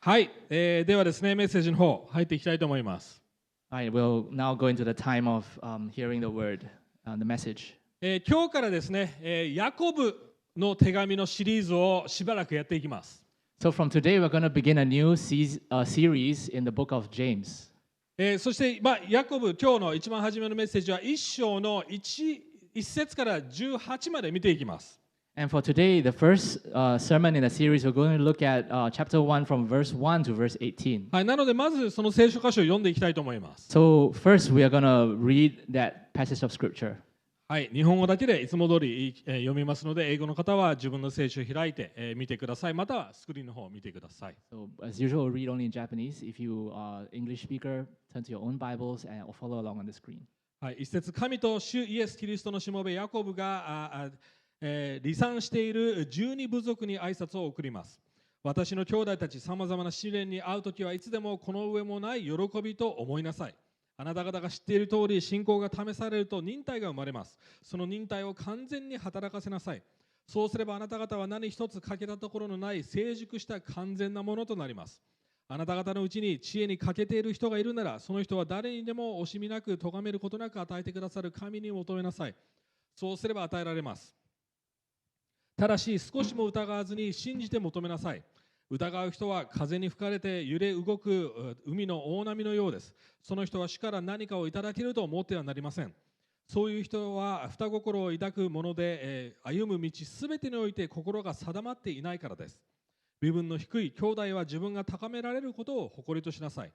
はい、ではですね、メッセージの方入っていきたいと思います。Alright, we'll now go into the time of hearing the word, the message. 今日からですね、ヤコブの手紙のシリーズをしばらくやっていきます。So from today, we're going to begin a new series in the book of James. そして、ヤコブ、今日の一番初めのメッセージは1章の 1節から18まで見ていきます。And for today, the first sermon in the series, we're going to look at chapter 1 from verse 1 to verse 18. はい、なのでまずその聖書箇所を読んでいきたいと思います。So first, we are going to read that passage of scripture. はい、日本語だけでいつも通り読みますので、英語の方は自分の聖書を開いて見てください。またはスクリーンの方を見てください。So as usual, read only in Japanese. If you are English speaker, turn to your own Bibles and follow along on the screen. はい、一節、神と主イエス・キリストのしもべヤコブが離散している12部族に挨拶を送ります。私の兄弟たち、さまざまな試練に遭うときはいつでもこの上もない喜びと思いなさい。あなた方が知っている通り、信仰が試されると忍耐が生まれます。その忍耐を完全に働かせなさい。そうすればあなた方は何一つ欠けたところのない成熟した完全なものとなります。あなた方のうちに知恵に欠けている人がいるなら、その人は誰にでも惜しみなく咎めることなく与えてくださる神に求めなさい。そうすれば与えられます。ただし少しも疑わずに信じて求めなさい。疑う人は風に吹かれて揺れ動く海の大波のようです。その人は主から何かをいただけると思ってはなりません。そういう人は二心を抱くもので、歩む道すべてにおいて心が定まっていないからです。身分の低い兄弟は自分が高められることを誇りとしなさい。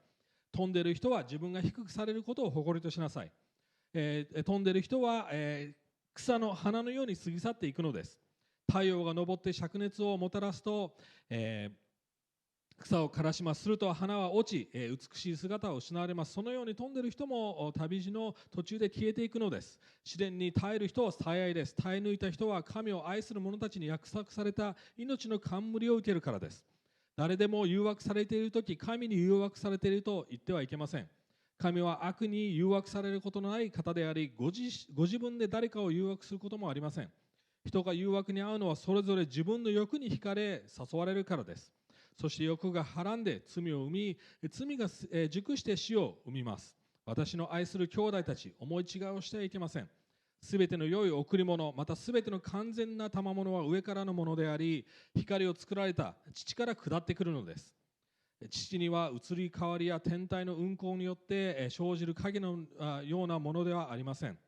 飛んでいる人は自分が低くされることを誇りとしなさい。飛んでいる人は、草の花のように過ぎ去っていくのです。太陽が昇って灼熱をもたらすと、草を枯らします。すると花は落ち、美しい姿を失われます。そのように飛んでいる人も旅路の途中で消えていくのです。試練に耐える人は幸いです。耐え抜いた人は神を愛する者たちに約束された命の冠を受けるからです。誰でも誘惑されているとき、神に誘惑されていると言ってはいけません。神は悪に誘惑されることのない方であり、ご自分で誰かを誘惑することもありません。人が誘惑に遭うのはそれぞれ自分の欲に惹かれ誘われるからです。そして欲がはらんで罪を生み、罪が熟して死を生みます。私の愛する兄弟たち、思い違いをしてはいけません。すべての良い贈り物、またすべての完全な賜物は上からのものであり、光を作られた父から下ってくるのです。父には移り変わりや天体の運行によって生じる影のようなものではありません。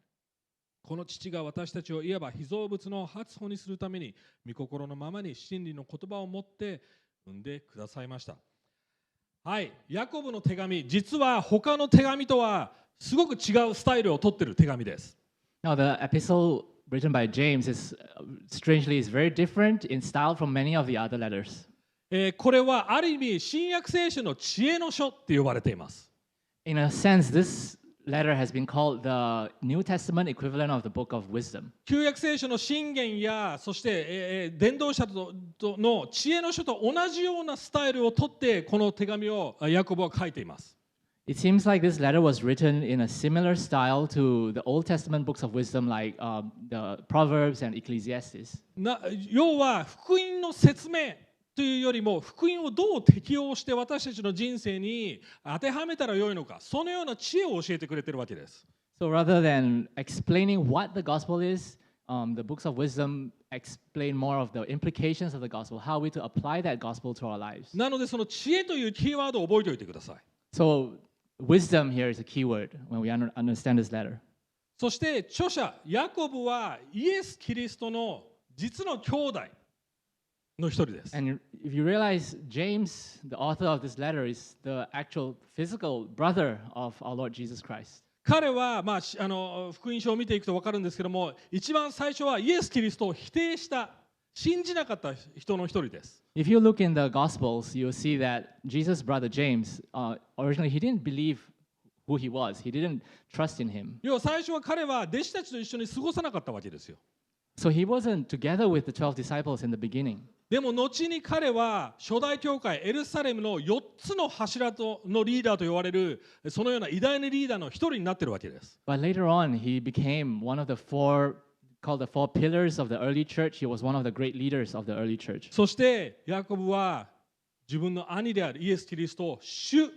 この父が私たちをいわば被造物の発歩にするために、御心のままに真理の言葉を持って生んでくださいました。はい、ヤコブの手紙、実は他の手紙とはすごく違うスタイルをとっている手紙です。Now, the epistle written by James is strangely is very different in style from many of the other letters. これはある意味新約聖書の知恵の書って呼ばれています。In a sense, this letter has been called the New Testament equivalent of the book of wisdom. 旧約聖書の箴言やそして、伝道者の知恵の書と同じようなスタイルをとってこの手紙をヤコブは書いています。It seems like this letter was written in a similar style to the Old Testament books of wisdom like the Proverbs and Ecclesiastes. 要は福音の説明というよりも福音をどう適用して私たちの人生に当てはめたらよいのか、そのような知恵を教えてくれているわけです。So rather than explaining what the gospel is, the books of wisdom explain more of the implications of the gospel, how we to apply that gospel to our lives. なのでその知恵というキーワードを覚えておいてください。So wisdom here is a key word when we understand this letter. そして著者ヤコブはイエス・キリストの実の兄弟の一人です。And if you realize James, the author of this letter, is the actual physical brother of our Lord Jesus Christ. 彼は、福音書を見ていくと分かるんですけども、一番最初はイエス・キリストを否定した、信じなかった人の一人です。If you look in the Gospels, you'll see that Jesus' brother James, originally he didn't believe who he was. He didn't trust in him. 要は最初は彼は弟子たちと一緒に過ごさなかったわけですよ。So he wasn't together with the 12 disciples in the beginning. でも後に彼は初代教会エルサレムの4つの柱のリーダーと言われるそのような偉大なリーダーの一人になっているわけです。But later on, he became one of the four called the four pillars of the early church. He was one of the great leaders of the early church. そしてヤコブは自分の兄であるイエス・キリストを主っ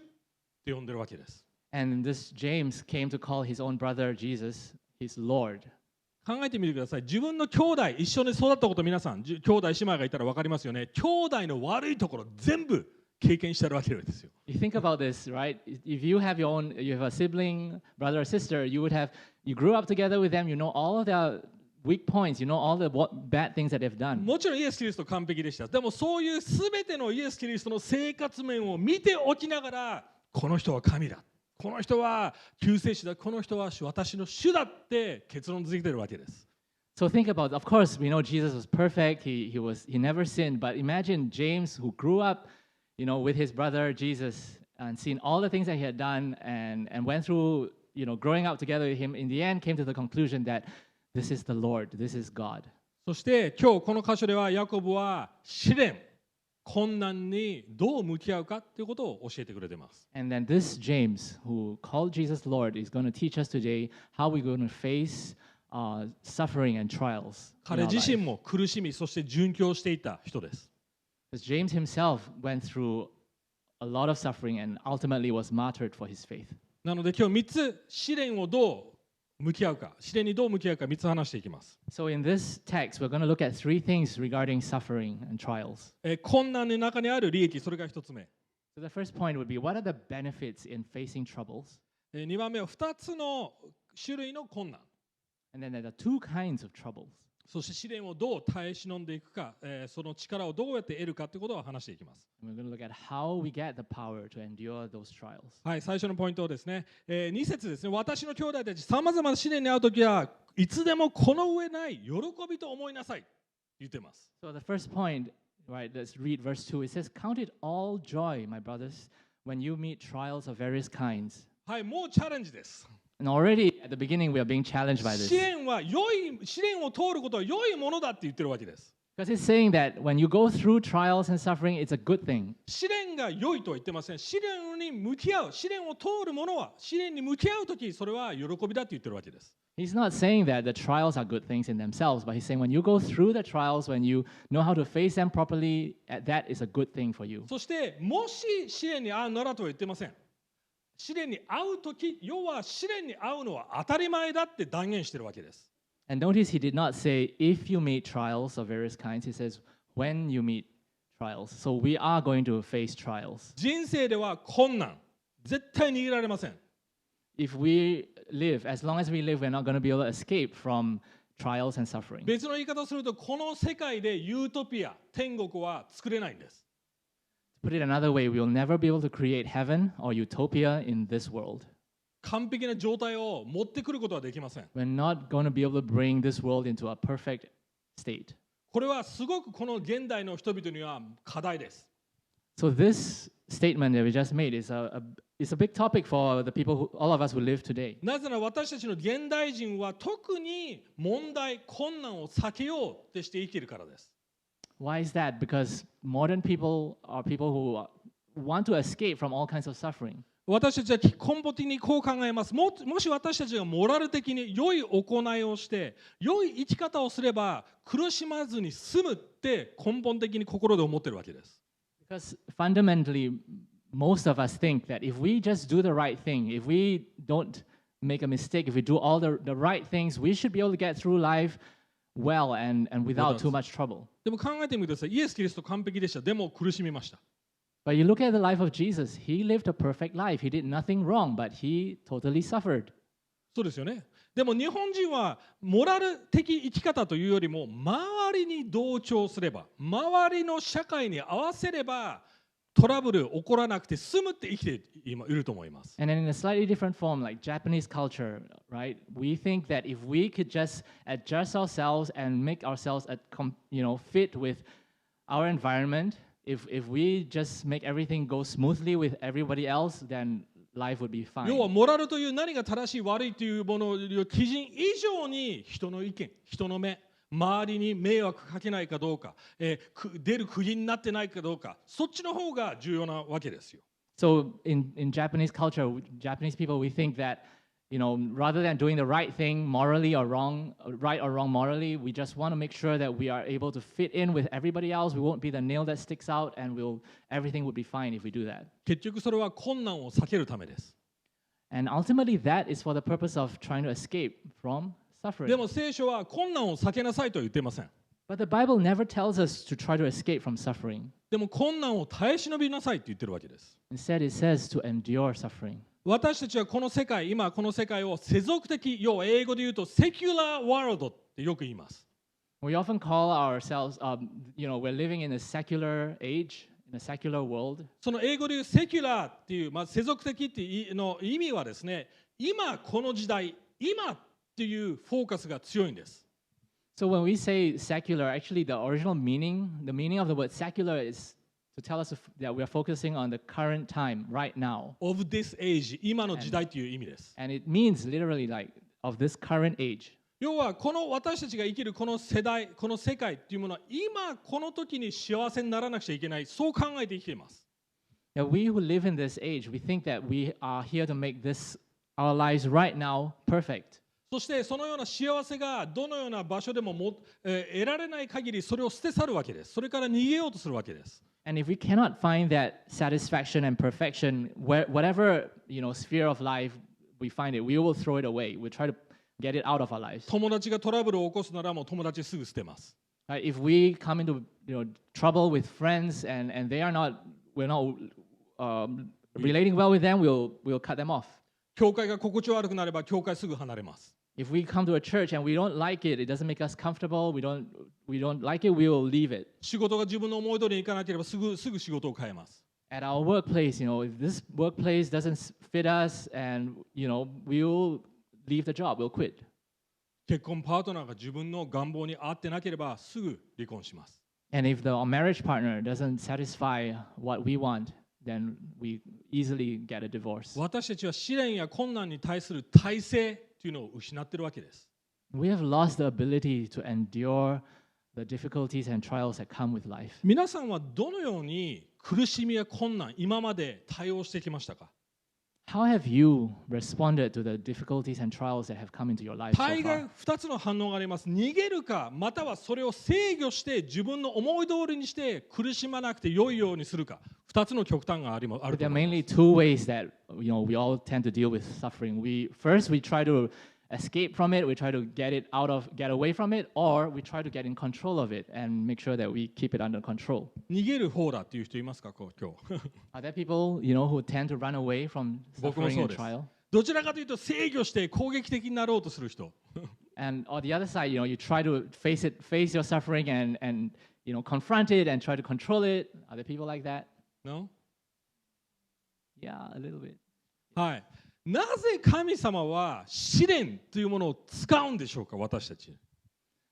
て呼んでるわけです。And this James came to call his own brother Jesus his Lord. 考えてみてください。自分の兄弟、一緒に育ったこと皆さん、兄弟姉妹がいたら分かりますよね。兄弟の悪いところ全部経験してるわけですよ。You think about this, right? If you have you have a sibling, brother or sister, you grew up together with them, you know all of their weak points, you know all the bad things that they've done. もちろんイエス・キリスト完璧でした。でもそういうすべてのイエス・キリストの生活面を見ておきながら、この人は神だ。この人は救世主だ。この人は私の主だって結論づいてるわけです。So think about, of course, we know Jesus was perfect. He never sinned. But imagine James, who grew up, you know, with his brother Jesus and seen all the things that he had done and went through, you know, growing up together with him. In the end, came to the conclusion that this is the Lord, this is God. そして今日この箇所ではヤコブは試練、困難にどう向き合うかということを教えてくれています。And then this James, who called Jesus Lord, is going to teach us today how we're going to face suffering and trials. 彼自身も苦しみ、そして殉教していた人です。Because James himself went through a lot of suffering and ultimately was martyred for his faith. なので今日3つ試練をどう向き合うか、試練にどう向き合うか3つ話していきます。So in this text, we're going to look at three things regarding suffering and trials. 困難の中にある利益、それが1つ目。So the first point would be, what are the benefits in facing troubles? 2番目は2つの種類の困難。And then there are two kinds of troubles. そして試練をどう耐え忍んでいくか、その力をどうやって得るかということを話していきます。We're going to look at how we get the power to endure those trials. はい、最初のポイントですね。2節ですね。私の兄弟たち、さまざまな試練に遭うときはいつでもこの上ない喜びと思いなさい。言ってます。So the first point, right, let's read verse 2. It says, Count it all joy, my brothers, when you meet trials of various kinds. はい、もうチャレンジです。And already at the beginning, we are being challenged by this. 試練を通ることは良いものだって言ってるわけです。Because it's saying that when you go through trials and suffering, it's a good thing. 試練が良いとは言ってません。試練に向き合う、試練を通るものは、試練に向き合うとき、それは喜びだって言ってるわけです。He's not saying that the trials are good things in themselves, but he's saying when you go through the trials, when you know how to face them properly, that is a good thing for you. そして、もし試練に遭うならとは言ってません。試練に遭うとき、要は試練に遭うのは当たり前だって断言してるわけです。And notice he did not say, if you meet trials of various kinds, he says, when you meet trials. So we are going to face trials. 人生では困難、絶対逃げられません。If we live, as long as we live, we're not going to be able to escape from trials and suffering. 別の言い方をすると、この世界でユートピア、天国は作れないんです。Put it another way, we will never be able to create heaven or utopia in this world. 完璧な状態を持ってくることはできません。We're not going to be able to bring this world into a perfect state. これはすごくこの現代の人々には課題です。So this statement that we just made is a big topic for the people, all of us who live today. なぜなら私たちの現代人は特に問題、困難を避けようってして生きているからです。Why is that? Because modern people are people who want to escape from all kinds of suffering. 私たちは根本的にこう考えます。もし私たちがモラル的に良い行いをして、良い生き方をすれば苦しまずに済むって根本的に心で思っているわけです。Because fundamentally, most of us think that if we just do the right thing, if we don't make a mistake, if we do all the right things, we should be able to get through life well and without too much trouble. でも考えてみてください。イエス・キリスト完璧でした。でも苦しみました。But you look at the life of Jesus, he lived a perfect life. He did nothing wrong, but he totally suffered. そうですよね。でも日本人はモラル的生き方というよりも周りに同調すれば、周りの社会に合わせればトラブル起こらなくて済むって生きていると思います。And then in a slightly different form, like Japanese culture, right? We think that if we could just adjust ourselves and make ourselves, fit with our environment, if we just make everything go smoothly with everybody else, then life would be fine. 要はモラルという何が正しい悪いというものの基準以上に人の意見、人の目、周りに迷惑かけないかどうか、出る釘になってないかどうか、そっちの方が重要なわけですよ。So in Japanese culture, Japanese people, we think that rather than doing the right thing morally or wrong, right or wrong morally, we just want to make sure that we are able to fit in with everybody else. We won't be the nail that sticks out, and everything would be fine if we do that. 結局それは困難を避けるためです。And ultimately, that is for the purpose of trying to escape from で suffering. も聖書は困難を避けなさいとは言っていません。 But the Bible never tells us to try to escape from suffering. でも困難を耐え忍びなさいって言ってるわけです。 Instead, it says to endure suffering. 私たちはこの世界、今この世界を世俗的、要は英語で言うとセキュラーワールドってよく言います。We often call ourselves, we're living in a secular age, in a secular world. その英語で言うセキュラーっていう、世俗的っていうの意味はですね、今この時代、今っていうフォーカスが強いんです。So when we say secular, actually the original meaning, the meaning of the word secular is to tell us that we are focusing on the current time, right now. of this age 今の時代という意味です。 And it means literally like of this current age. 要はこの私たちが生きるこの世代、この世界っていうものは今この時に幸せにならなくちゃいけない、そう考えて生きています。 Yeah, we who live in this age, we think that we are here to make our lives right now perfect. そしてそのような幸せがどのような場所でも得られない限りそれを捨て去るわけです。それから逃げようとするわけです。 And if we cannot find that satisfaction and perfection, whatever sphere of life we find it, we will throw it away. We'll try to get it out of our lives. 友達がトラブルを起こすならもう友達すぐ捨てます。 If we come into trouble with friends and we're not relating well with them, we'll cut them off. 教会が心地悪くなれば教会すぐ離れます。 If we come to a church and we don't like it, it doesn't make us comfortable, we don't like it, we will leave it. 仕事が自分の思い通りにいかなければすぐ仕事を変えます。 At our workplace, if this workplace doesn't fit us, and we'll leave the job, we'll quit. 結婚パートナーが自分の願望に合ってなければすぐ離婚します。 And if the marriage partner doesn't satisfy what we want, then we easily get a divorce. 私たちは試練や困難に対する耐性というのを失っているわけです。 We have lost the ability to endure the difficulties and trials that come with life. 皆さんはどのように苦しみや困難、今まで対応してきましたか？ How have you responded to the difficulties and trials that have come into your life so 大概 far? 2つの反応があります。逃げるか、またはそれを制御して自分の思い通りにして苦しまなくて良いようにするか。2つの極端があると There 思 are います。 mainly two ways that we all tend to deal with suffering. First we try to escape from it, we try to get away from it, or we try to get in control of it and make sure that we keep it under control. 逃げる方だっていう人いますか？今日。 Are there people, who tend to run away from 僕も suffering そう and です。 trial? どちらかというと制御して攻撃的になろうとする人。 And on the other side, you try to face your suffering and confront it and try to control it. Are there people like that? No? Yeah, a little bit. はい。なぜ神様は試練というものを使うんでしょうか、私たち。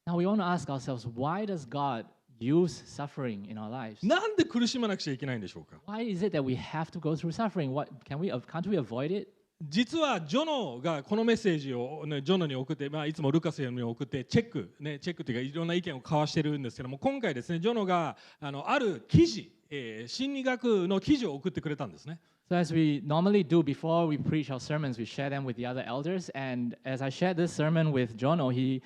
Now we want to ask ourselves, why does God use suffering in our lives? なんで苦しまなくちゃいけないんでしょうか。 Why is it that we have to go through suffering? Can't we avoid it? 実はジョノがこのメッセージを、ジョノに送って、いつもルカスに送ってチェックというかいろんな意見を交わしてるんですけども、今回ですね、ジョノがある記事、心理学の記事を送ってくれたんですね。 So as we normally do before we preach our sermons, we share them with the other elders. And as I shared this sermon with Jono, he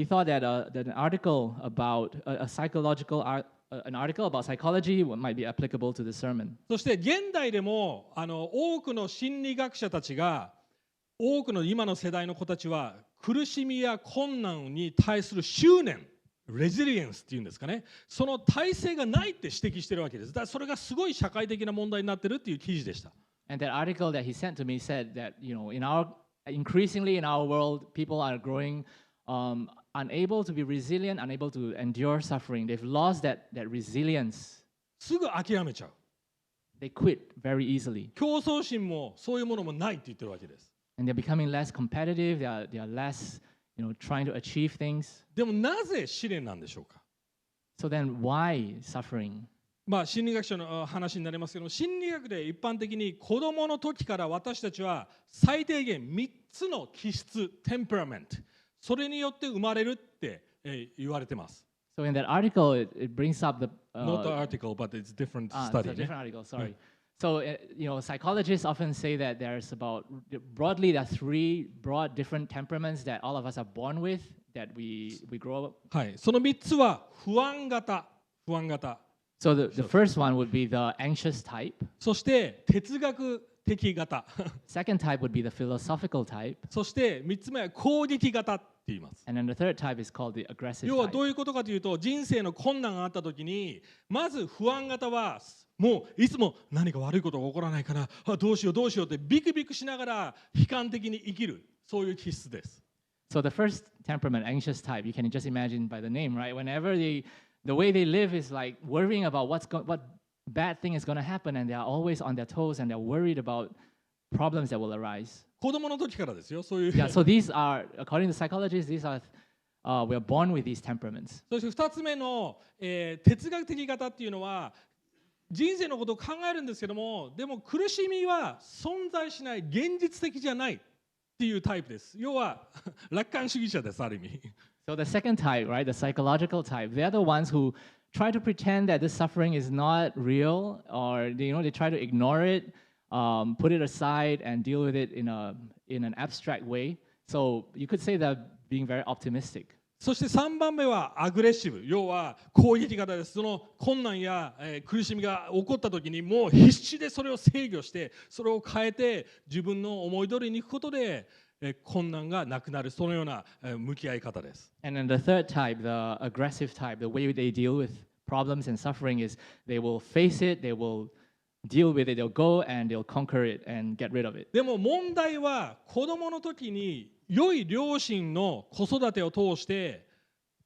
thought that an article about an article about psychology might be applicable to the sermon. そして現代でも多くの心理学者たちが多くの今の世代の子たちは苦しみや困難に対する執念レジリエンスっていうんですかね、その体制がないって指摘してるわけです。だからそれがすごい社会的な問題になってるっていう記事でした。 And that article that he sent to me said that increasingly in our world, people are growing unable to be resilient, unable to endure suffering. They've lost that resilience. すぐ諦めちゃう。 They quit very easily. 競争心もそういうものもないって言ってるわけです。 And they're becoming less competitive. They are less, trying to achieve things. でもなぜ試練なんでしょうか。 So then why suffering? 心理学者の話になりますけども、心理学で一般的に子どもの時から私たちは最低限3つの気質、テンペラメント、それによって生まれるって言われてます。 So in that article, it brings up Not the article, but it's different it's study. a different article, sorry. So, psychologists often say that broadly, there are three broad different temperaments that all of us are born with, that we grow up. はい、その3つは不安型。So the first one would be the anxious type. そして哲学的型。Second type would be the philosophical type. そして3つ目は攻撃型って言います。And then the third type is called the aggressive 要は type. どういうことかというと、人生の困難があった時に、まず不安型はもういつも何か悪いことが起こらないかな、どうしようってビクビクしながら悲観的に生きる、そういう気質です。So the first temperament, anxious type, you can just imagine by the name, right? Whenever the way they live is like worrying about what bad thing is going to happen, and they are always on their toes, and they're worried about problems that will arise. 子供の時からですよ、そういう。Yeah, so these are, according to psychologists, we are born with these temperaments. そして2つ目の、哲学的型っていうのは、人生のことを考えるんですけども、でも苦しみは存在しない、現実的じゃないっていうタイプです。要は楽観主義者です、ある意味。So the second type, right, the psychological type, they're the ones who try to pretend that this suffering is not real, or they try to ignore it, put it aside, and deal with it in an abstract way. So you could say they're being very optimistic. そして3番目はアグレッシブ、要は攻撃型です。その困難や、苦しみが起こった時にもう必死でそれを制御して、それを変えて自分の思い通りにいくことで、困難がなくなる、そのような、向き合い方です。And then the third type, the aggressive type, the way they deal with problems and suffering is they will face it, they will deal with it, they'll go and they'll conquer it and get rid of it. でも問題は子供の時に良い両親の子育てを通して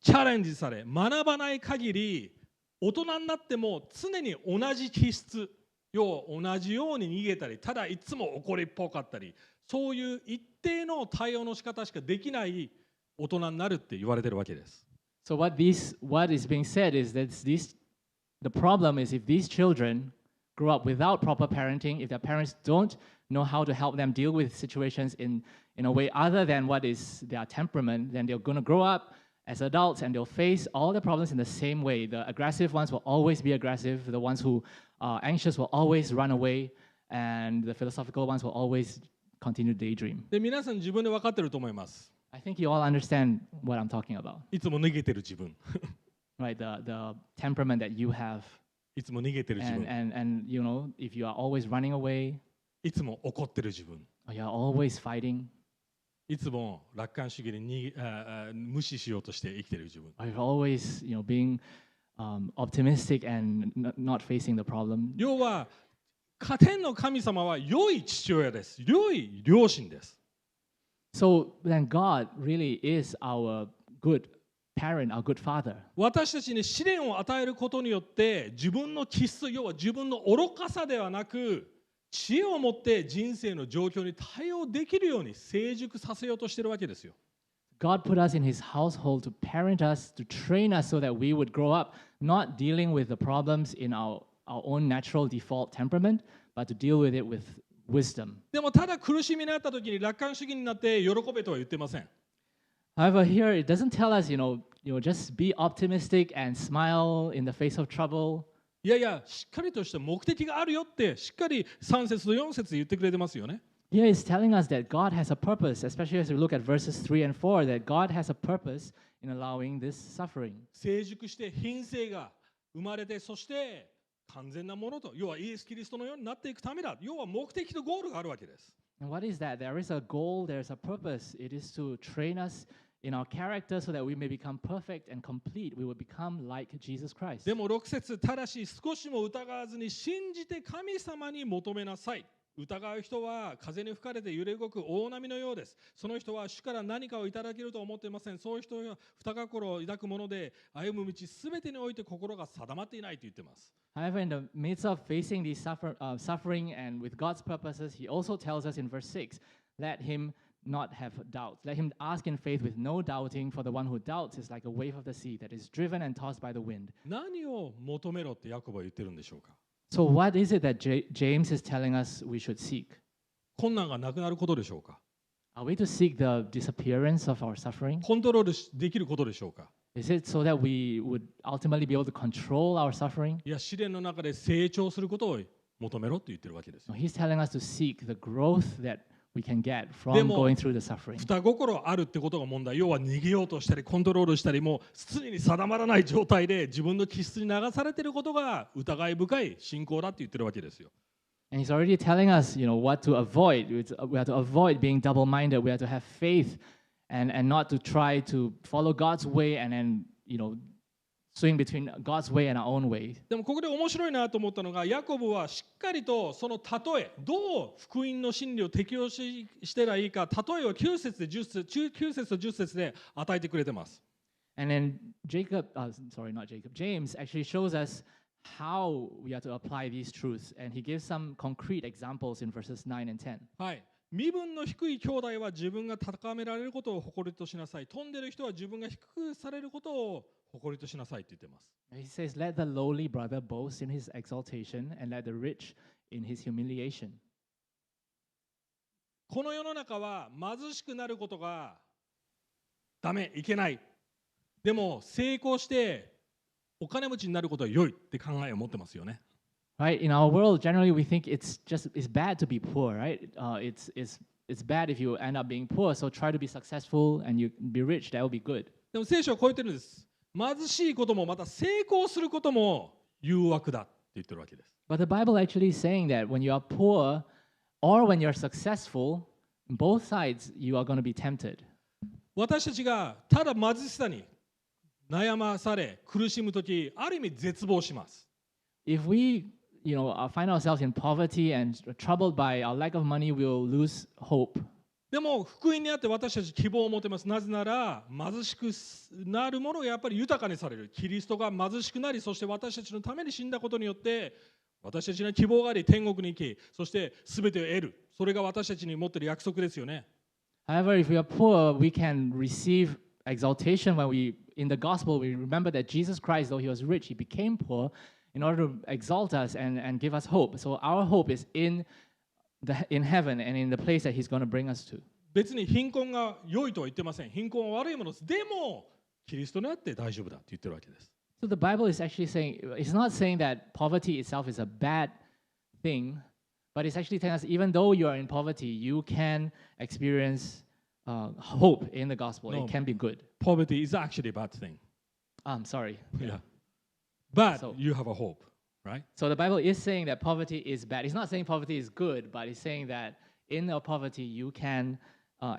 チャレンジされ学ばない限り大人になっても常に同じ気質、要は同じように逃げたり、ただいつも怒りっぽかったり、そういう一定の対応の仕方しかできない大人になるって言われてるわけです。So what is being said is that the problem is if these children grow up without proper parenting, if their parents don't know how to help them deal with situations in a way other than what is their temperament, then they're going to grow up as adults and they'll face all the problems in the same way. The aggressive ones will always be aggressive. The ones who are anxious will always run away. And the philosophical ones will always continue to daydream. で、皆さん自分で分かってると思います。I think you all understand what I'm talking about. いつも逃げてる自分。Right, the temperament that you have. いつも逃げてる自分。And if you are always running away. いつも怒ってる自分。Or you're always fighting. いつも楽観主義に無視しようとして生きている自分。Or you're always, being optimistic and not facing the problem. 要は天の神様は良い父親です。良い両親です。So then God really is our good parent, our good father. 私たちに試練を与えることによって自分の気質、要は自分の愚かさではなく知恵を持って人生の状況に対応できるように成熟させようとしているわけですよ。God put us in His household to parent us, to train us so that we would grow up not dealing with the problems in our own natural default temperament, but to deal with it with wisdom. でもただ苦しみにあった時に楽観主義になって喜べとは言ってません。However, here it doesn't tell us, just be optimistic and smile in the face of trouble. いや、しっかりとした目的があるよってしっかり3節と4節言ってくれてますよね。Here is telling us that God has a purpose, especially as we look at verses 3 and 4, that God has a purpose in allowing this suffering. 成熟して品性が生まれて、そして完全なものと、要はイエス・キリストのようになっていくためだ。要は目的とゴールがあるわけです。And what is that? There is a goal, there is a purpose. It is to train us in our character so that we may become perfect and complete. We will become like Jesus Christ. でも6節、ただし少しも疑わずに信じて神様に求めなさい。疑う人は風に吹かれて揺れ動く大波のようです。その人は主から何かをいただけると思っていません。そういう人は二心を抱くもので、歩む道すべてにおいて心が定まっていないと言っています。However, in the midst of facing these suffering and with God's purposes, He also tells us in verse 6, let him not have doubts. Let him ask in faith with no doubting, for the one who doubts is like a wave of the sea that is driven and tossed by the wind. 何を求めろってヤコブは言ってるんでしょうか。So what is it that James is telling us we should seek? 困難がなくなることでしょうか。 Are we to seek the disappearance of our suffering? コントロールできることでしょうか。 Is it so that we would ultimately be able to control our suffering? いや、試練の中で成長することを求めろと言ってるわけですよ。 He's telling us to seek the growth that we can get で from も going through the suffering. 二心あるってことが問題。要は逃げようとしたりコントロールしたり、もう常に定まらない状態で自分の気質に流されていることが疑い深い信仰だって言ってるわけですよ。 And he's already telling us, what to avoid. We have to avoid being double-minded. We have to have faith and not to try to follow God's way and then, swing between God's way and our own way. でもここで面白いなと思ったのが、ヤコブはしっかりとその例え、どう福音の真理を適用してらいいか、例えを9節で9節と10節で与えてくれてます。 And then James actually shows us how we are to apply these truths. And he gives some concrete examples in verses 9 and 10. はい。身分の低い兄弟は自分が高められることを誇りとしなさい。飛んでる人は自分が低くされることを誇りとしなさいって言ってます。 He says, let the lowly brother boast in his exaltation and let the rich in his humiliation. この世の中は貧しくなることがダメ、いけない。でも成功してお金持ちになることは良いって考えを持ってますよね。 Right? In our world, generally we think it's bad to be poor, right? It's bad if you end up being poor, so try to be successful and you be rich, that will be good. でも聖書は超えてるんです。貧しいこともまた成功することも誘惑だって言ってるわけです。 But the Bible actually is saying that when you are poor or when you're successful, both sides you are going to be tempted. 私たちがただ貧しさに悩まされ苦しむとき、ある意味絶望します。 If we find ourselves in poverty and troubled by our lack of money, we will lose hope. でも福音にあって私たち希望を持てます。なぜなら貧しくなるものがやっぱり豊かにされる。キリストが貧しくなり、そして私たちのために死んだことによって私たちには希望があり、天国に行き、そして全てを得る。それが私たちに持っている約束ですよね。 However, if we are poor, we can receive exaltation when in the gospel, we remember that Jesus Christ, though he was rich, he became poor in order to exalt us and give us hope. So our hope is in heaven and in the place that he's going to bring us to. 別に貧困が良いとは言ってません。貧困は悪いものです。でもキリストにあって大丈夫だって言ってるわけです。 So the Bible is actually saying, it's not saying that poverty itself is a bad thing, but it's actually telling us even though you are in poverty, you can experience hope in the gospel. No. It can be good. Poverty is actually a bad thing. I'm sorry. Yeah. But So- you have a hope, right? So the Bible is saying that poverty is bad. It's not saying poverty is good, but it's saying that in your poverty you can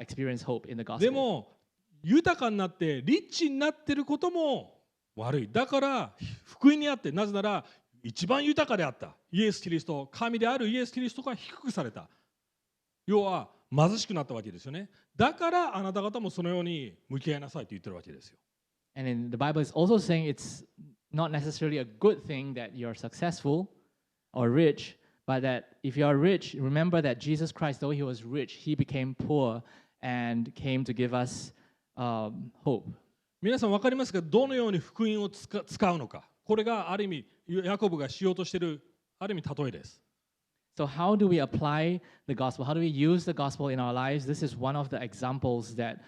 experience hope in the で gospel. も豊かになってリッチになっていることも悪い。だから福音にあって、なぜなら一番豊かであったイエス・キリスト、神であるイエス・キリストが低くされた。要は貧しくなったわけですよね。だからあなた方もそのように向き合いなさいと言ってるわけですよ。 And then the Bible is also saying it's not necessarily a good thing that you're successful or rich, but that if you are rich, remember that Jesus Christ, though he was rich, he became poor and came to give us hope. 皆さん分かりますか？どのように福音を使うのか。これがある意味ヤコブがしようとしているある意味例えです。 So how do we apply the gospel? How do we use the gospel in our lives? This is one of the examples that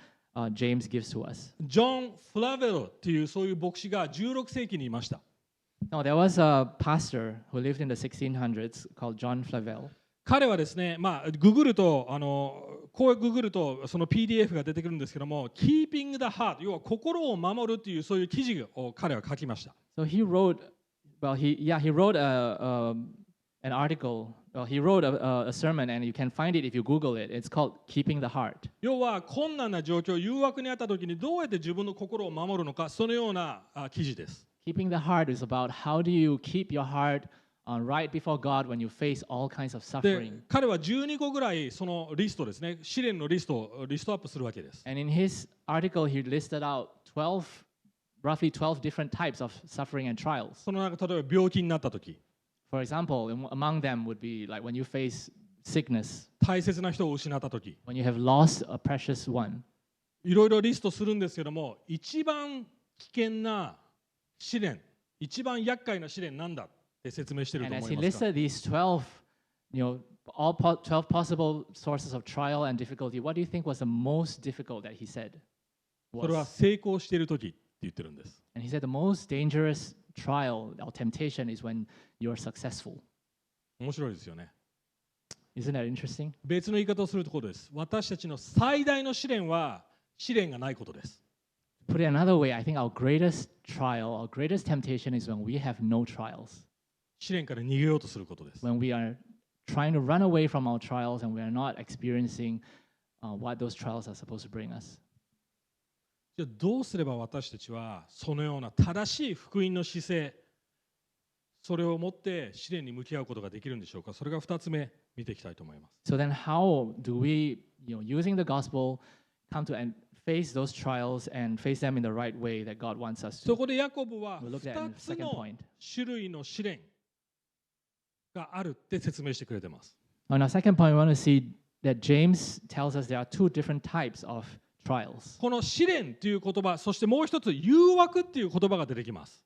James gives to us. ジョン・フラベロっていうそういう牧師が16世紀にいました。 Now, there was a pastor who lived in the 1600s called John Flavel. 彼はですね、ググるとこうググるとその PDF が出てくるんですけども、Keeping the Heart、要は心を守るっていうそういう記事を彼は書きました。 So he wrote, he wrote an article. Well, he wrote a sermon, and you can find it if you Google it. It's called Keeping the Heart. 要は困難な状況、誘惑にあった時にどうやって自分の心を守るのか、そのような記事です。 Keeping the heart is about how do you keep your heart right before God when you face all kinds of で suffering. 彼は12個ぐらいそのリストですね、試練のリストをリストアップするわけです。 And in his article, he listed out roughly 12 different types of suffering and trials. その中、例えば病気になった時、 For example, among them would be like when you face sickness, 大切な人を失った時、 when you have lost a precious one. いろいろリストするんですけども、一番危険な試練、一番厄介な試練なんだって説明している And と as 思 he いますが。 listed these 12, all 12 possible sources of trial and difficulty, what do you think was the most difficult that he said? それは成功している時って言ってるんです。 And he said the most dangerous trial or temptation is when you're successful. 面白いですよね。Isn't that interesting? 別の言い方をするところです。私たちの最大の試練は試練がないことです。Put it another way, I think our greatest trial, our greatest temptation is when we have no trials. 試練から逃げようとすることです。When we are trying to run away from our trials and we are not experiencing what those trials are supposed to bring us. じゃあどうすれば私たちはそのような正しい福音の姿勢、それを持って試練に向き合うことができるんでしょうか。それが2つ目見ていきたいと思います。So then how do we, using the gospel, come to and face those trials and face them in the right way that God wants us そ to? こでヤコブは We'll look at that in 2 the つ second の point. 種類の試練があるって説明してくれています。On our second point, we want to see that James tells us there are two different types of trials. この試練という言葉、そしてもう一つ誘惑っていう言葉が出てきます。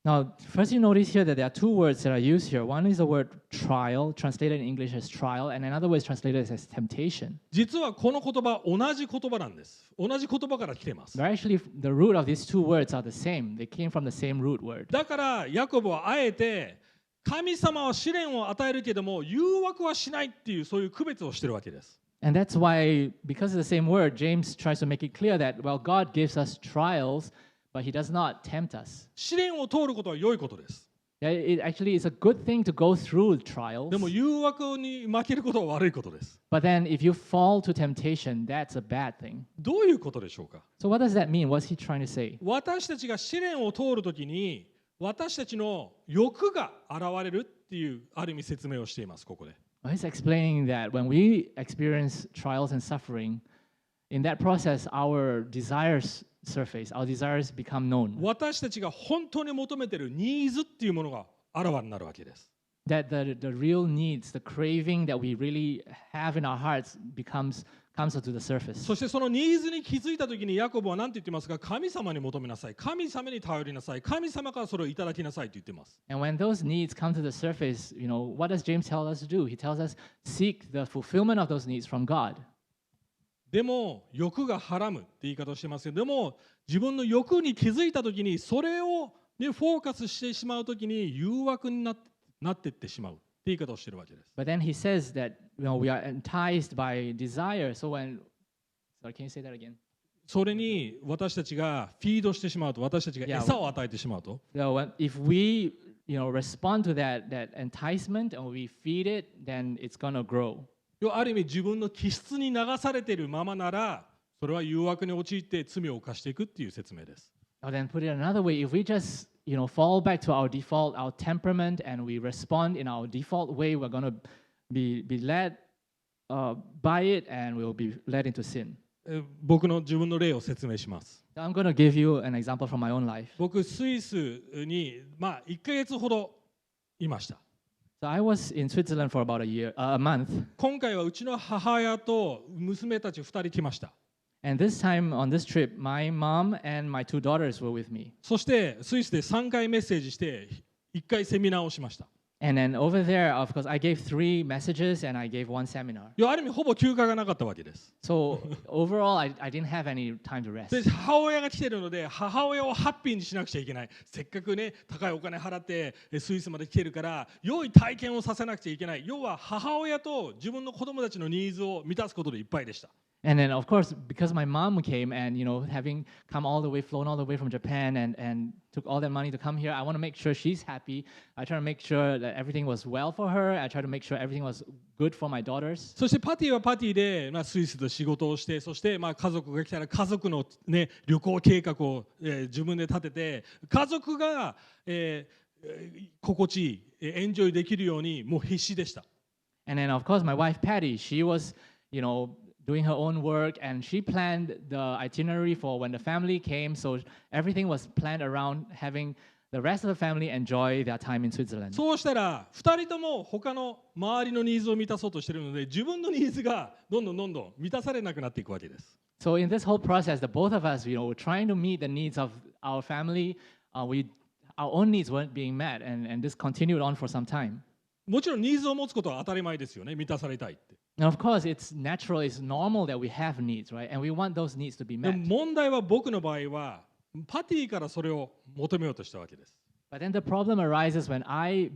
Now, first you notice here that there are two words that are used here. One is the word trial, translated in English as trial, and another word is translated as temptation. 実はこの言葉同じ言葉なんです。同じ言葉から来ています。 But actually, the root of these two words are the same. They came from the same root word. だからヤコブはあえて神様は試練を与えるけども誘惑はしないっていうそういう区別をしているわけです。And that's why, because of the same word, James tries to make it clear that, well, God gives us trials, but he does not tempt us. 試練を通ることは良いことです。It actually is a good thing to go through trials. でも誘惑に負けることは悪いことです。 But then if you fall to temptation, that's a bad thing. どういうことでしょうか。 So what does that mean? What's he trying to say? 私たちが試練を通るときに私たちの欲が現れるっていうある意味説明をしています。ここで。Well, he's explaining that when we experience trials and suffering, in that process, our desires surface, our desires become known. 私たちが本当に求めているニーズっていうものがあらわになるわけです。That the real needs, the craving that we really have in our hearts comes onto the surface. そしてそのニーズに気づいたときにヤコブは何て言ってますか。神様に求めなさい。神様に頼りなさい。神様からそれをいただきなさいと言っています。And when those needs come to the surface, what does James tell us to do? He tells us seek the fulfillment of those needs from God. でも欲がはらむって言い方をしてますけど、でも自分の欲に気づいたときにそれを、ね、フォーカスしてしまうときに誘惑になっていってしまうって言い方をしているわけです。But then he says that we are enticed by desire. So sorry, can you say that again? それに私たちがフィードしてしまうと、私たちが餌を与えてしまうと、if we respond to that enticement and we feed it, then it's gonna grow. ある意味自分の気質に流されているままならそれは誘惑に陥って罪を犯していくっていう説明です。Or then put it another way, if we just fall back to our default, our temperament, and we respond in our default way, we're gonna be led by it, and we'll be led into sin. 僕の自分の例を説明します。I'm gonna give you an example from my own life. 僕スイスに1ヶ月ほどいました。So I was in Switzerland for about a month. 今回はうちの母親と娘たち2人来ました。And this time on this trip, my mom and my two daughters were with me. そしてスイスで3回メッセージして1回セミナーをしました。And then over there, of course, I gave 3 messages and I gave 1 seminar. ある意味ほぼ休暇がなかったわけです。So overall, I didn't have any time to rest. で母親が来ているので母親をハッピーにしなくちゃいけない。せっかくね高いお金払ってスイスまで来ているから良い体験をさせなくちゃいけない。要は母親と自分の子供たちのニーズを満たすことでいっぱいでした。And then, of course, because my mom came and, having come flown all the way from Japan and took all that money to come here, I want to make sure she's happy. I try to make sure that everything was well for her. I try to make sure everything was good for my daughters. そしてパティはパティで、スイスで仕事をして、そして家族が来たら家族の、ね、旅行計画を、自分で立てて、家族が、心地いい、エンジョイできるようにもう必死でした。And then, of course, my wife Patty, she was, doing her own work, and she planned the itinerary for when the family came. So everything was planned around having the rest of the family enjoy their time in Switzerland. そうしたら2人とも他の周りのニーズを満たそうとしているので、自分のニーズがどんどん満たされなくなっていくわけです。So in this whole process, the both of us, were trying to meet the needs of our family. Our own needs weren't being met, and this continued on for some time. もちろんニーズを持つことは当たり前ですよね。満たされたいって。And of course, it's natural, it's normal that we have needs, right? And we want those needs to be で met. も問題は僕の場合はパティからそれを求めようとしたわけです。But then the problem arises when I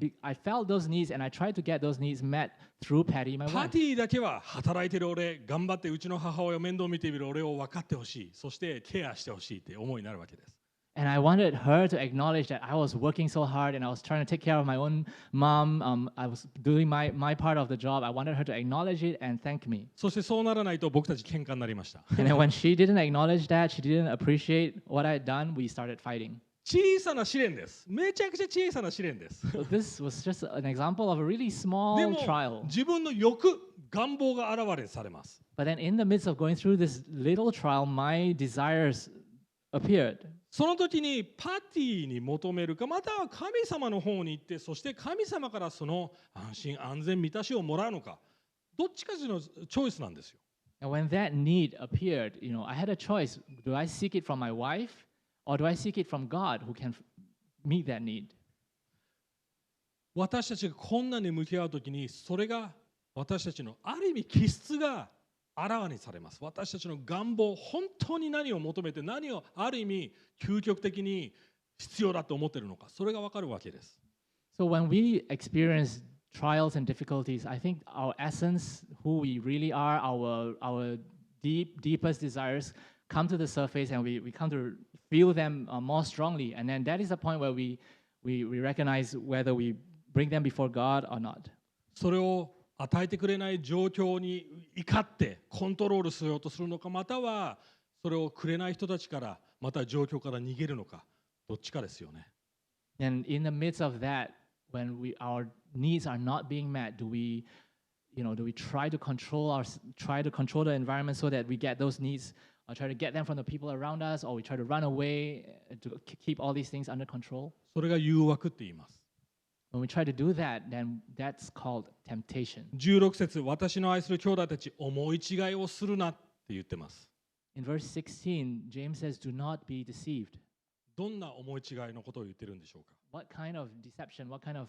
felt those needs and I tried to get those needs met through Patty, my パ wife. ティだけは働いてる俺、頑張ってうちの母親を面倒見ている俺を分かってほしい、そしてケアしてほしいって思いになるわけです。And I wanted her to acknowledge that I was working so hard and I was trying to take care of my own mom. I was doing my part of the job. I wanted her to acknowledge it and thank me. そしてそうならないと僕たち喧嘩になりました。 And then when she didn't acknowledge that, she didn't appreciate what I had done, we started fighting. 小さな試練です。めちゃくちゃ小さな試練です。 So this was just an example of a really で small も trial. 自分の欲、願望が現れされます。 But then in the midst of going through this little trial, my desires appeared. その時にパティに求めるか、または神様の方に行って、そして神様からその安心安全満たしをもらうのか、どっちかのチョイスなんですよ。 And when that need appeared, I had a choice. Do I seek it from my wife or do I seek it from God who can meet that need? 私たちが困難に向き合う時に、それが私たちのある意味気質があらわにされます。私たちの願望、本当に何を求めて、何をある意味究極的に必要だと思っているのか、それが分かるわけです。 So when we experience trials and difficulties, I think our essence, who we really are, our deepest desires come to the surface and we come to feel them more strongly. And then that is the point where we recognize whether we bring them before God or not. それを与えてくれない状況に怒ってコントロールしようとするのか、またはそれをくれない人たちからまた状況から逃げるのか、どっちかですよね。 And in the midst of that, when our needs are not being met, do we try to control the environment so that we get those needs, or try to get them from the people around us, or we try to run away to keep all these things under control? それが誘惑って言います。 When we try to do that, then that's called temptation. 16節、私の愛する兄弟たち、思い違いをするなって言ってます。 In verse 16, James says, "Do not be deceived." どんな思い違いのことを言ってるんでしょうか。 What kind of deception, what kind of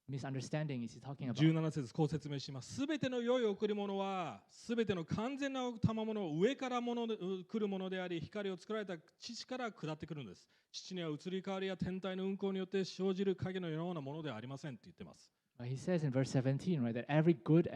misunderstanding is he talking about? 17節、こう説明します。すべての良い贈り物は、すべての完全な賜物を上から来るものであり、光を作られた父から下ってくるんです。父には移り変わりや天体の運行によって生じる影のようなものではありませんって言ってます。 He says in verse 17, right, that every good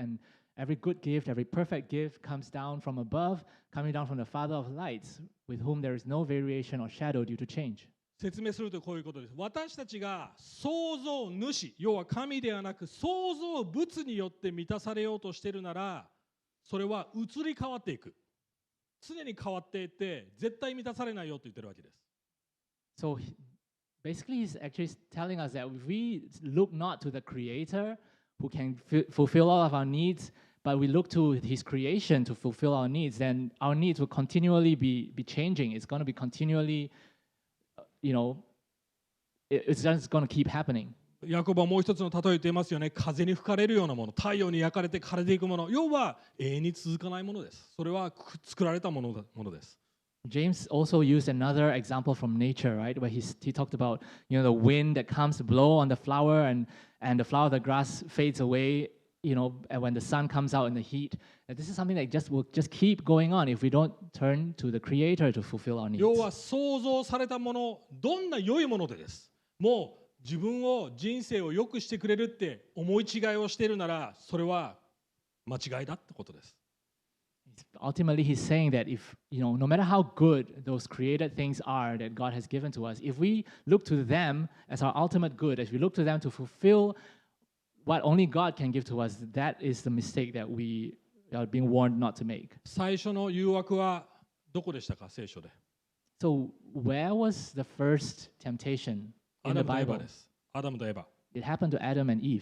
gift, every perfect gift comes down from above, coming down from the Father of lights, with whom there is no variation or shadow due to change. 説明するとこういうことです。私たちが創造主、要は神ではなく創造物によって満たされようとしているなら、それは移り変わっていく。常に変わっていって絶対満たされないよと言ってるわけです。 So basically, he's actually telling us that if we look not to the Creator who can fulfill all of our needs, but we look to His creation to fulfill our needs, then our needs will continually be changing. It's going to be continually, it's just going to keep happening. ヤコブはもう一つの例えを言っていますよね。風に吹かれるようなもの、太陽に焼かれて枯れていくもの、要は永遠に続かないものです。それは作られたものです。 James also used another example from nature, right? Where he talked about, the wind that comes to blow on the flower and the flower of the grass fades away, and when the sun comes out in the heat. And this is something that will just keep going on if we don't turn to the Creator to fulfill our needs. 要は創造されたもの、どんな良いものでです。もう自分を人生を良くしてくれるって思い違いをしているなら、それは間違いだってことです。 Ultimately, he's saying that if, no matter how good those created things are that God has given to us, if we look to them as our ultimate good, if we look to them to fulfill what only God can give to us, that is the mistake that we are being warned not to make. 最初の誘惑はどこでしたか、聖書で。 So, where was the first temptation ア in ダ the ムとエバ Bible? です。アダムとエバ。 It happened to Adam and Eve.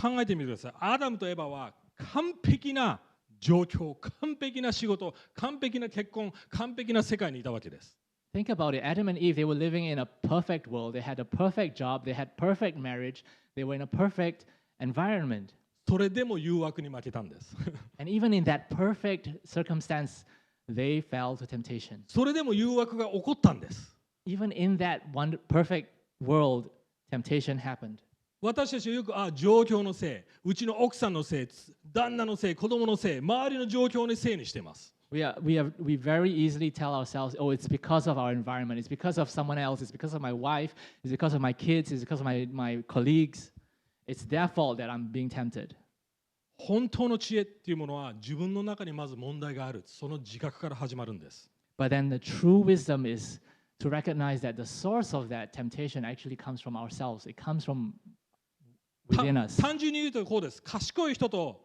考えてみてください。アダムとエバは完璧な状況、完璧な仕事、完璧な結婚、完璧な世界にいたわけです。 Think about it. Adam and Eve, they were living in a perfect world. They had a perfect job. They had perfect marriage. They were in a perfect environment. それでも誘惑に負けたんです。 And even in that perfect circumstance, they fell to temptation. それでも誘惑が起こったんです。 Even in that one perfect world, temptation happened. 私たちはよく状況のせい、うちの奥さんのせい、旦那のせい、子供のせい、周りの状況のせいにしています。We very easily tell ourselves, oh, it's because of our environment, it's because of someone else, it's because of my wife, it's because of my kids, it's because of my colleagues. It's their fault that I'm being tempted. 本当の知恵っていうものは自分の中にまず問題がある、その自覚から始まるんです。But then the true wisdom is to recognize that the source of that temptation actually comes from ourselves. It comes from within us. 単純に言うとこうです。賢い人と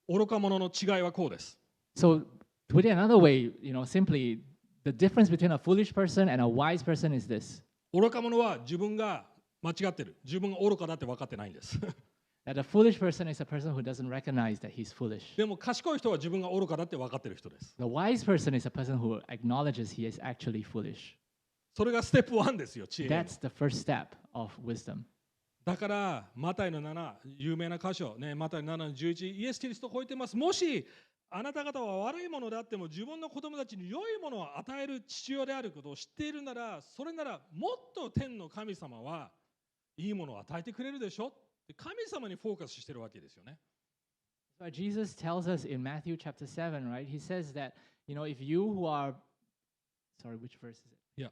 愚か者の違いはこうです。So, to put it another way, simply, the difference between a foolish person and a wise person is this. 愚か者は自分が間違ってる、自分が愚かだって分かってないんです。That a foolish person is a person who doesn't recognize that he's foolish. でも賢い人は自分が愚かだって分かってる人です。The wise person is a person who acknowledges he is actually foolish. それがステップ1ですよ、知恵の。That's the first step of wisdom. だからマタイの7、有名な箇所、マタイの7の11、イエス・キリストを超えてます。もしあなた方は悪いものであっても自分の子供たちに良いものを与える父親であることを知っているなら、それならもっと天の神様はいいものを与えてくれるでしょ。神様にフォーカスしてるわけですよね。So Jesus tells us in Matthew chapter 7, right? He says that, if you who are, sorry, which verse is it? Yeah,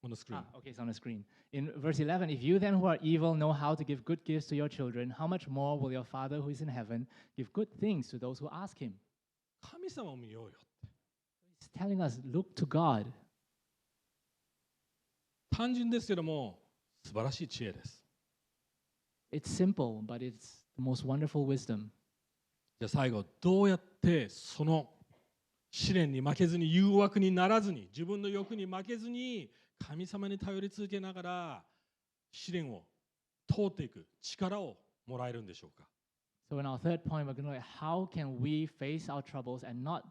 on the screen. Okay, it's on the screen. In verse 11, if you then who are evil know how to give good gifts to your children, how much more will your Father who is in heaven give good things to those who ask him? 神様を見ようよ。He's telling us, look to God. 単純ですけども素晴らしい知恵です。It's simple, but it's the most wonderful wisdom. じゃあ最後、どうやってその試練に負けずに、誘惑にならずに、自分の欲に負けずに、神様に頼り続けながら試練を通っていく力をもらえるんでしょうか。So in our third point, we're going to look at how can we face our troubles and not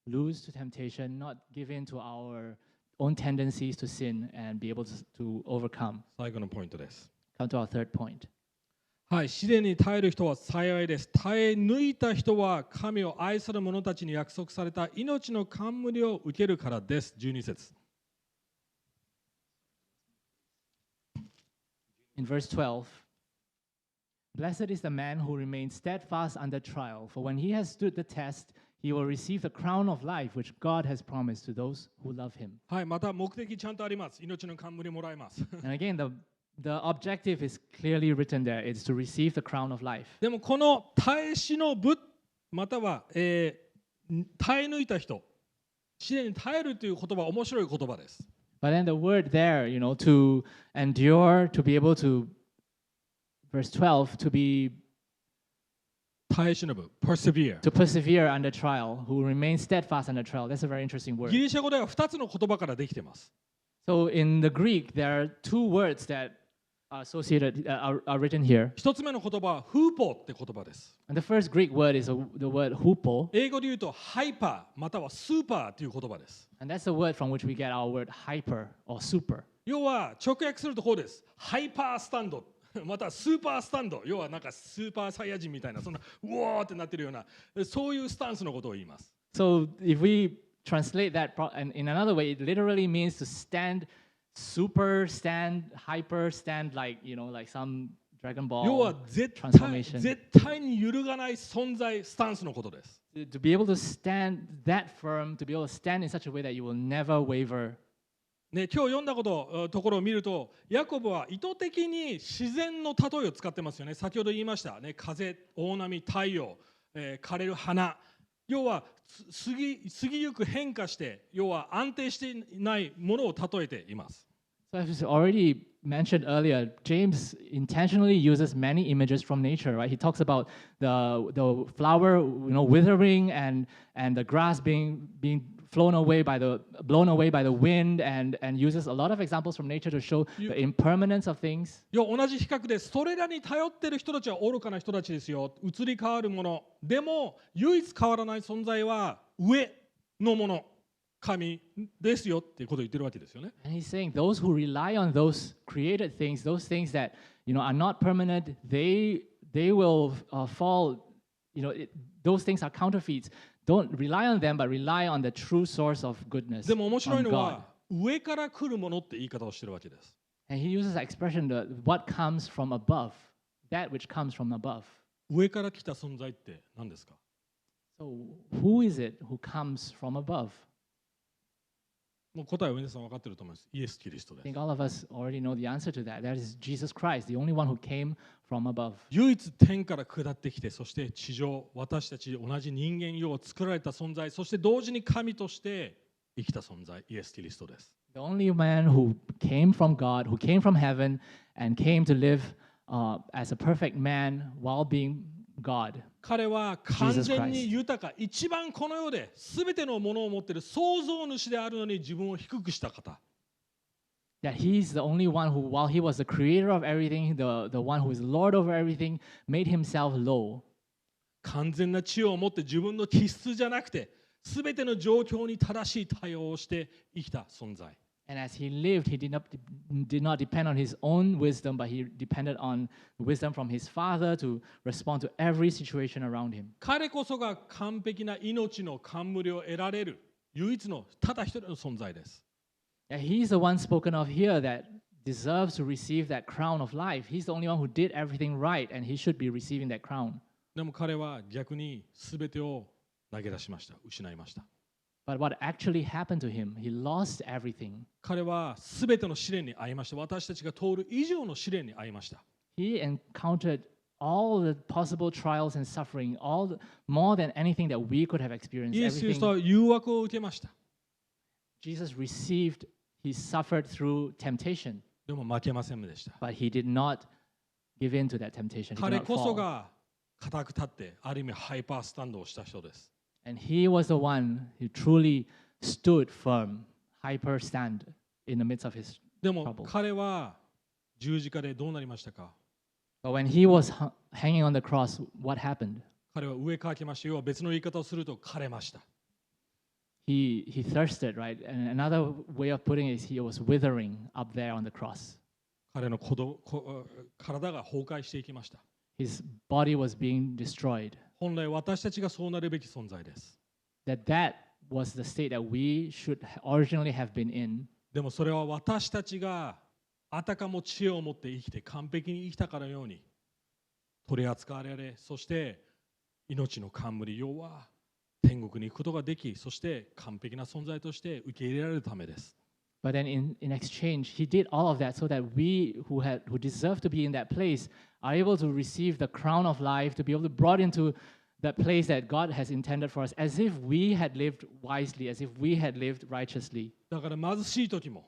lose to temptation, not give in to our own tendencies to sin and be able to overcome. 最後のポイントです。Come to our third point. はい、試練に耐える人は幸いです。耐え抜いた人は神を愛する者たちに約束された命の冠を受けるからです。12節。In verse 12, Blessed is the man who remains steadfast under trial, for when he has stood the test, he will receive the crown of life which God has promised to those who love him. はい、また目的ちゃんとあります。命の冠もらえます。And again, the objective is clearly written there. It's to receive the crown of life. でもこの耐え忍ぶ、または、耐え抜いた人、試練に耐えるという言葉は面白い言葉です。But then the word there, to endure, to be able to, verse 12, to be 耐え忍ぶ、persevere。to persevere under trial, who remain steadfast under trial. That's a very interesting ギ word. リシャ語では2つの言葉からできています。So in the Greek, there are two words that are associated, are written here. 1つ目の言葉はフーポーって言葉です。And the first Greek word is the word hupo. 英語で言うとハイパーまたはスーパーという言葉です。And that's the word from which we get our word hyper or super. 要は直訳するとこうです。ハイパースタンドまたはスーパースタンド、要はなんかスーパーサイヤ人みたいな、そんなうわーってなってるような、そういうスタンスのことを言います。So if we translate that and in another way, it literally means to stand super, stand hyper, stand like some Dragon 要は Ball 絶 transformation. 対に揺るがない存在スタンスのことです。To be able to stand that firm, to be able to stand in such a way that you will never waver. ね、今日読んだところを見ると、ヤコブは意図的に自然の例えを使ってますよね。先ほど言いました、ね、風、大波、太陽、枯れる花。要は過ぎゆく変化して、要は安定していないものを例えています。So as already mentioned earlier, James intentionally uses many images from nature, right? He talks about the flower, withering and the grass being blown away by the wind, and uses a lot of examples from nature to show the impermanence of things. 同じ比較で、それらに頼っている人たちは愚かな人たちですよ。移り変わるもの。でも唯一変わらない存在は上のもの。神ですよっていうことを言ってるわけですよね。And he's saying those who rely on those created things, those things that are not permanent, they will fall. Those things are counterfeits. Don't rely on them, but rely on the true source of goodness. でも面白い on の God. は上から来るものって言い方をしてるわけです。And he uses that expression, what comes from above, that which comes from above. 上から来た存在って何ですか？ So who is it who comes from above? もう答えは皆さん分かっていると思います。イエス・キリストで I す。 think all of us already know the answer to that. That is Jesus Christ, the only one who came from above. 唯一天から下ってきて、そして地上、私たち同じ人間よう作られた存在、そして同時に神として生きた存在、イエス・キリストです。The only man who came from God, who came from heaven, and came to live as a perfect man while being God. 彼は完全に豊か、一番この世で全てのものを持っている創造主であるのに自分を低くした方。That he's the only one who, while he was the creator of everything, the one who is Lord over everything, made himself low. 完全な知恵を持って自分の気質じゃなくて、全ての状況に正しい対応をして生きた存在。And as he lived, he did not depend on his own wisdom, but he depended on wisdom from his Father to respond to every situation around him. 彼こそが完璧な命の冠を得られる唯一のただ一人の存在です。And he's the one spoken of here that deserves to receive that crown of life. He's the only one who did everything right, and he should be receiving that crown. でも彼は逆に全てを投げ出しました。失いました。But what actually happened to him? He lost everything. 彼は全ての試練に遭いました。私たちが通る以上の試練に遭いました。He encountered all the possible trials and suffering, more than anything that we could have experienced. イエス・キリストは誘惑を受けました。Jesus received, he suffered through temptation, でも負けませんでした。but he did not give in to that temptation. He did 彼 not こそ fall. が固く立って、ある意味ハイパースタンドをした人です。And he was the one who truly stood firm, hyper stand in the midst of his でも trouble. 彼は十字架でどうなりましたか？ But when he was hanging on the cross, what happened? 彼は上かきました。要は別の言い方をすると枯れました。He thirsted, right? And another way of putting it is he was withering up there on the cross. 彼の体が崩壊していきました。His body was being destroyed. 本来私たちがそうなるべき存在です。That was the state that we should originally have been in. でもそれは私たちがあたかも知恵を持って生きて完璧に生きたかのように取り扱われ、そして命の冠、要は天国に行くことができ、そして完璧な存在として受け入れられるためです。But then in exchange, he did all of that so that we who deserve to be in that place are able to receive the crown of life, to be able to be brought into that place that God has intended for us, as if we had lived wisely, as if we had lived righteously. だから貧しい時も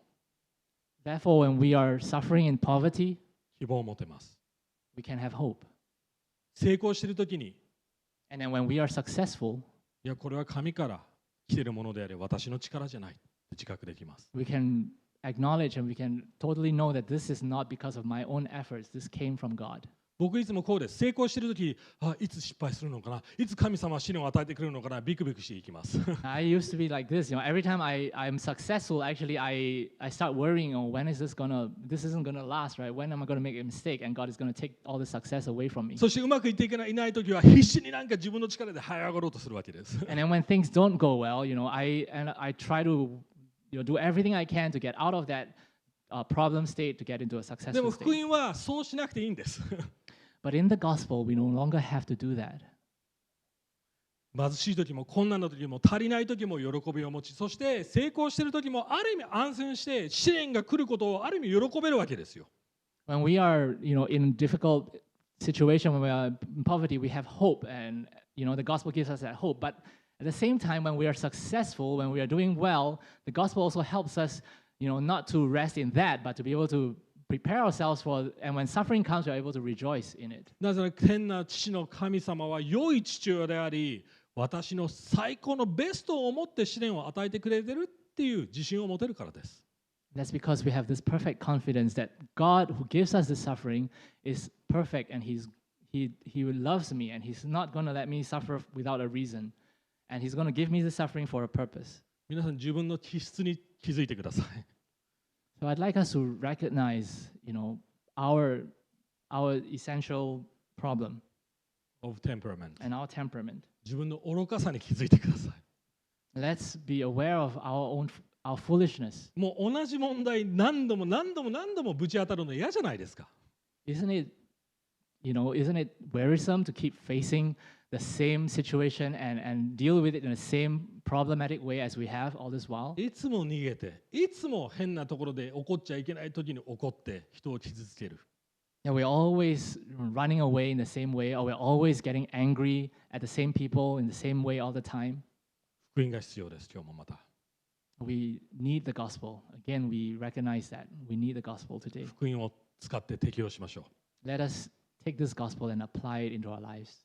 Therefore, when we are suffering in poverty, 希望を持てます。 we can have hope. 成功している時に、 And then when we are successful, いやこれは神から来ているものであり、私の力じゃないと自覚できます。we can acknowledge and we can totally know that this is not because of my own efforts. This came from God. 僕いつもこうです。成功している時、いつ失敗するのかな、いつ神様は試練を与えてくれるのかな、ビクビクしていきます。I used to be like this, every time I'm successful, actually I start worrying, when is this isn't gonna last, right? When am I gonna make a mistake and God is gonna take all the success away from me? そしてうまくいっていない時は必死になんか自分の力で這い上がろうとするわけです。And then when things don't go well, I try to do everything I can to get out of that problem state to get into a でも successful 福 state. 音はそうしなくていいんです。But in the gospel, we no longer have to do that. 貧しい時も困難な時も足りない時も喜びを持ち、そして成功している時もある意味安心して試練が来ることをある意味喜べるわけですよ。When we are, in difficult situation, when we are in poverty, we have hope, and the gospel gives us that hope. But at the same time, when we are successful, when we are doing well, the gospel also helps us, not to rest in that, but to be able to prepare ourselves for, and when suffering comes, we are able to rejoice in it. なぜなら天な父の神様は良い父親であり、私の最高のベストを持って試練を与えてくれてるっていう自信を持てるからです。That's because we have this perfect confidence that God, who gives us the suffering, is perfect, and He loves me, and He's not going to let me suffer without a reason, and He's going to give me the suffering for a purpose. 皆さん自分の気質に気づいてください。So I'd like us to recognize, our essential problem of temperament. and our temperament. 自分の愚かさに気づいてください。Let's be aware of our foolishness. もう同じ問題何度もぶち当たるの嫌じゃないですか。Isn't it wearisome to keep facing the same situation and deal with it in the same problematic way as we have all this while? いつも逃げて、いつも変なところで怒っちゃいけない時に怒って人を傷つける。Yeah, we're always running away in the same way, or we're always getting angry at the same people in the same way all the time. 福音が必要です。今日もまた。We need the gospel. Again, we recognize that. We need the gospel today. 福音を使って適用しましょう。Let us take this gospel and apply it into our lives.